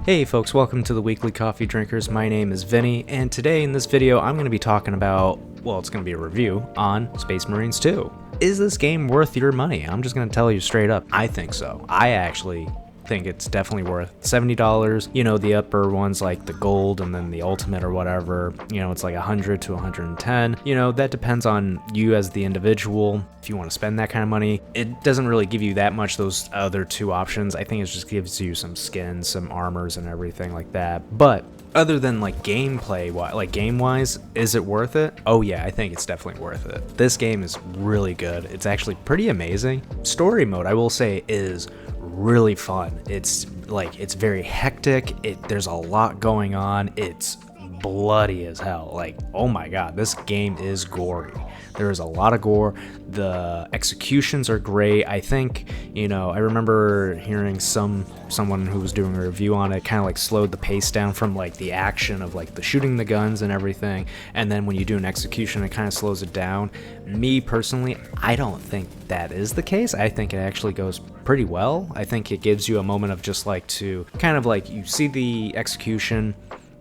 Hey folks, welcome to the Weekly Coffee Drinkers. My name is Vinny, and today in this video I'm going to be talking about, well, it's going to be a review on Space Marines 2. Is this game worth your money? I'm just going to tell you straight up, I think so. I actually think it's definitely worth $70. You know, the upper ones like the gold and then the ultimate or whatever, you know, it's like 100 to 110. You know, that depends on you as the individual. If you want to spend that kind of money, it doesn't really give you that much, those other two options. I think it just gives you some skins, some armors and everything like that. But other than like gameplay, like game wise, is it worth it? Oh yeah, I think it's definitely worth it. This game is really good. It's actually pretty amazing. Story mode, I will say, is really fun. It's very hectic. There's a lot going on. It's bloody as hell. Like, oh my god, this game is gory. There is a lot of gore. The executions are great. I think, you know, I remember hearing someone who was doing a review on it kind of like slowed the pace down from like the action of like the shooting the guns and everything, and then when you do an execution it kind of slows it down. Me personally, I don't think that is the case. I think it actually goes pretty well. I think it gives you a moment of just like to kind of like, you see the execution,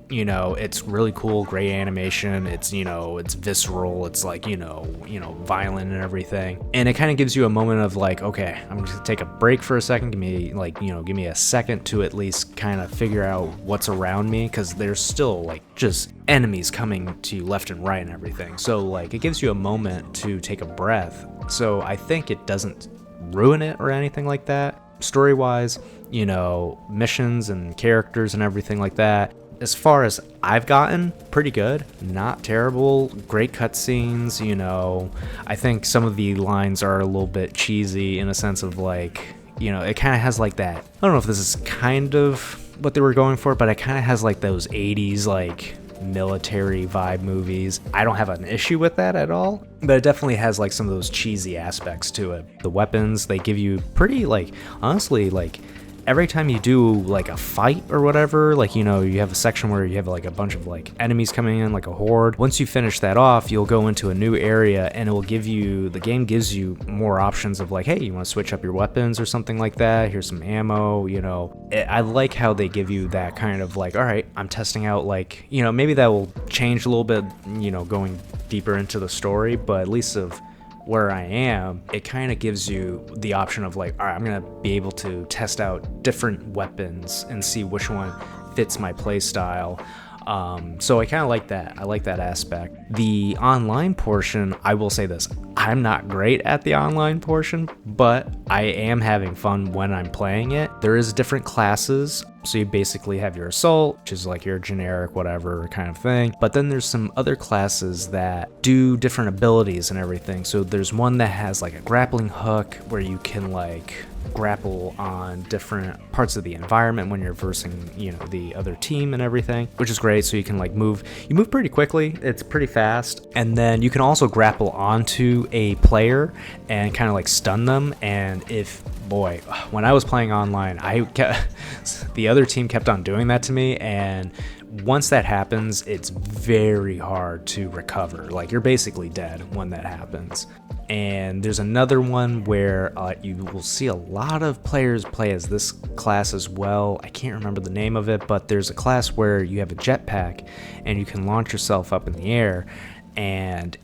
you know, it's really cool, great animation, it's, you know, it's visceral, it's like, you know, violent and everything, and it kind of gives you a moment of like, okay, I'm just gonna take a break for a second, give me a second to at least kind of figure out what's around me, because there's still like just enemies coming to you left and right and everything, so like it gives you a moment to take a breath. So I think it doesn't ruin it or anything like that. Story wise, you know, missions and characters and everything like that, as far as I've gotten, pretty good, not terrible, great cutscenes, you know. I think some of the lines are a little bit cheesy in a sense of like, you know, it kind of has like that, I don't know if this is kind of what they were going for, but it kind of has like those 80s like military vibe movies. I don't have an issue with that at all, but it definitely has like some of those cheesy aspects to it. The weapons they give you pretty, like, honestly, like every time you do like a fight or whatever, like, you know, you have a section where you have like a bunch of like enemies coming in, like a horde. Once you finish that off, you'll go into a new area and it will give you, the game gives you more options of like, hey, you want to switch up your weapons or something like that, here's some ammo, you know. I like how they give you that kind of like, all right, I'm testing out, like, you know, maybe that will change a little bit, you know, going deeper into the story, but at least of where I am, it kind of gives you the option of like, all right, I'm gonna be able to test out different weapons and see which one fits my play style. So I kind of like that. I like that aspect. The online portion, I will say this, I'm not great at the online portion, but I am having fun when I'm playing it. There is different classes. So you basically have your assault, which is like your generic whatever kind of thing. But then there's some other classes that do different abilities and everything. So there's one that has like a grappling hook where you can like grapple on different parts of the environment when you're versing, you know, the other team and everything, which is great. So you can like move pretty quickly, it's pretty fast, and then you can also grapple onto a player and kind of like stun them. And if, boy, when I was playing online, the other team kept on doing that to me, and once that happens, it's very hard to recover. Like, you're basically dead when that happens. And there's another one where you will see a lot of players play as this class as well. I can't remember the name of it, but there's a class where you have a jetpack and you can launch yourself up in the air. And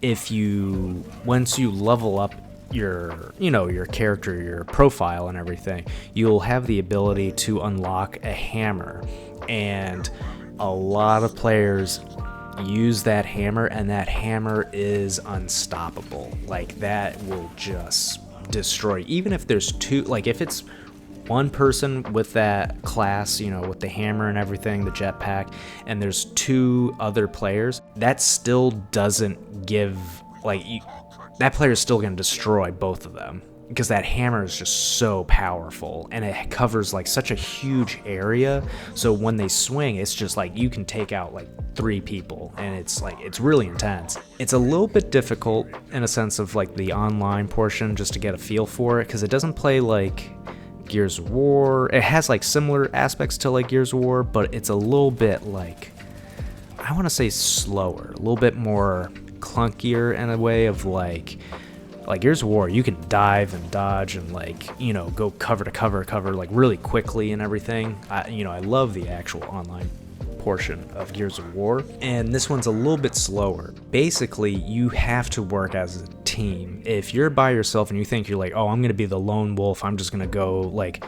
once you level up your, you know, your character, your profile and everything, you'll have the ability to unlock a hammer. And a lot of players use that hammer, and that hammer is unstoppable. Like, that will just destroy, even if there's two, like if it's one person with that class, you know, with the hammer and everything, the jetpack, and there's two other players, that still doesn't give, like, that player is still going to destroy both of them, because that hammer is just so powerful and it covers like such a huge area. So when they swing, it's just like you can take out like 3 people, and it's like, it's really intense. It's a little bit difficult in a sense of like the online portion, just to get a feel for it, because it doesn't play like Gears of War. It has like similar aspects to like Gears of War, but it's a little bit like, I want to say slower, a little bit more clunkier in a way of like Like Gears of War, you can dive and dodge and like, you know, go cover to cover like really quickly and everything. I love the actual online portion of Gears of War, and this one's a little bit slower. Basically, you have to work as a team. If you're by yourself and you think you're like, oh, I'm gonna be the lone wolf, I'm just gonna go like,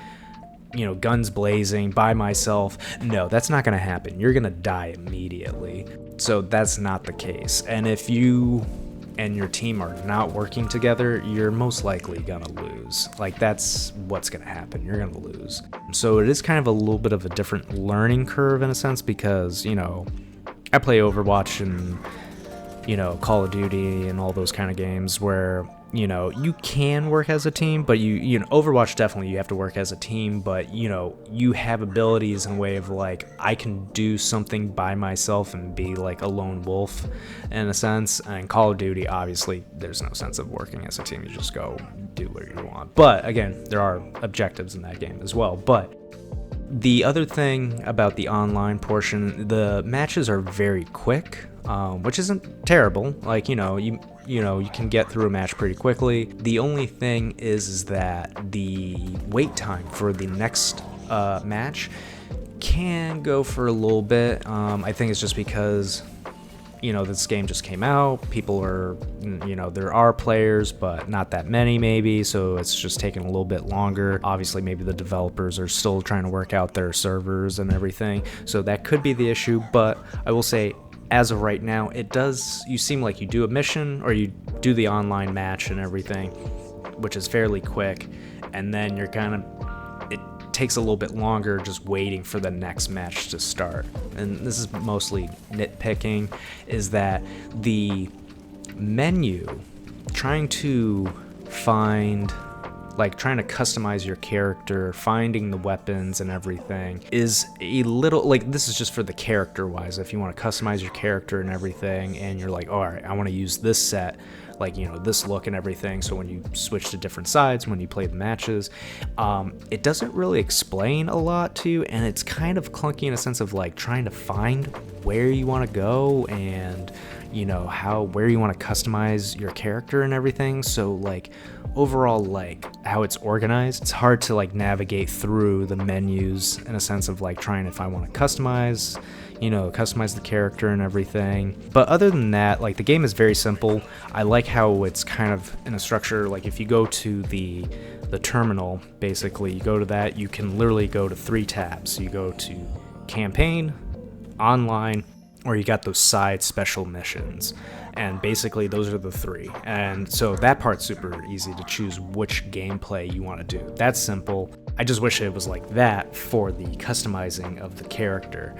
you know, guns blazing by myself, no, that's not gonna happen. You're gonna die immediately. So that's not the case. And if you and your team are not working together, you're most likely gonna lose. Like that's what's gonna happen. You're gonna lose. So it is kind of a little bit of a different learning curve in a sense, because, you know, I play Overwatch and, you know, Call of Duty and all those kind of games where, you know, you can work as a team, but you know, Overwatch definitely you have to work as a team, but you know, you have abilities in a way of like, I can do something by myself and be like a lone wolf in a sense. And Call of Duty, obviously, there's no sense of working as a team. You just go do what you want. But again, there are objectives in that game as well. But the other thing about the online portion, the matches are very quick, which isn't terrible. Like, you know, you can get through a match pretty quickly. The only thing is that the wait time for the next match can go for a little bit. I think it's just because, you know, this game just came out. People are, you know, there are players, but not that many maybe, so it's just taking a little bit longer. Obviously, maybe the developers are still trying to work out their servers and everything, so that could be the issue. But I will say, as of right now, you seem like you do a mission or you do the online match and everything, which is fairly quick, and then you're it takes a little bit longer just waiting for the next match to start. And this is mostly nitpicking, is that the menu, trying to customize your character, finding the weapons and everything is a little, like, this is just for the character wise. If you want to customize your character and everything, and you're like, all right, I want to use this set, like, you know, this look and everything, so when you switch to different sides, when you play the matches, it doesn't really explain a lot to you, and it's kind of clunky in a sense of like trying to find where you want to go and, you know, where you want to customize your character and everything. So like overall, like how it's organized, it's hard to like navigate through the menus in a sense of like trying, if I want to customize the character and everything. But other than that, like the game is very simple. I like how it's kind of in a structure. Like if you go to the terminal, basically you go to that, you can literally go to 3 tabs. You go to campaign, online, or you got those side special missions, and basically those are the 3. And so that part's super easy to choose which gameplay you want to do. That's simple. I just wish it was like that for the customizing of the character,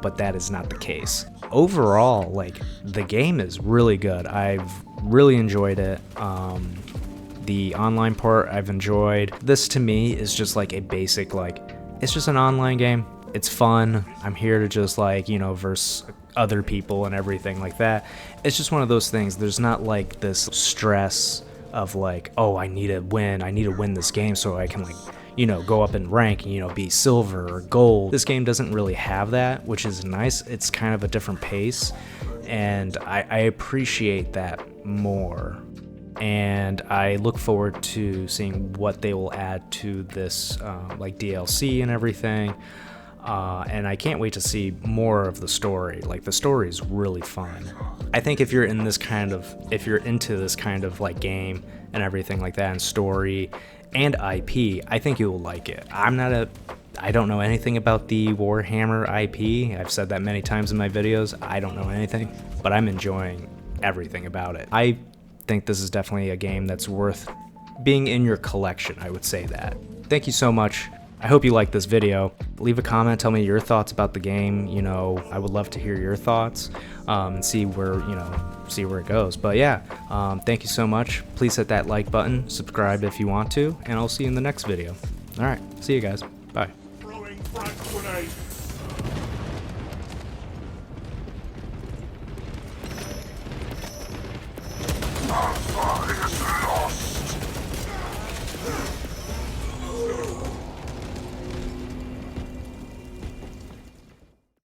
but that is not the case. Overall, like the game is really good. I've really enjoyed it. The online part I've enjoyed. This to me is just like a basic, like, it's just an online game. It's fun. I'm here to just like, you know, verse other people and everything like that. It's just one of those things. There's not like this stress of like, oh, I need to win this game so I can, like, you know, go up in rank and, you know, be silver or gold. This game doesn't really have that, which is nice. It's kind of a different pace, and I appreciate that more. And I look forward to seeing what they will add to this, like DLC and everything. And I can't wait to see more of the story. Like the story is really fun. I think if you're into this kind of like game and everything like that, and story and IP, I think you will like it. I don't know anything about the Warhammer IP. I've said that many times in my videos. I don't know anything, but I'm enjoying everything about it. I think this is definitely a game that's worth being in your collection. I would say that. Thank you so much. I hope you liked this video. Leave a comment, tell me your thoughts about the game. You know, I would love to hear your thoughts, and see where it goes. But yeah, thank you so much. Please hit that like button, subscribe if you want to, and I'll see you in the next video. All right, see you guys. Bye.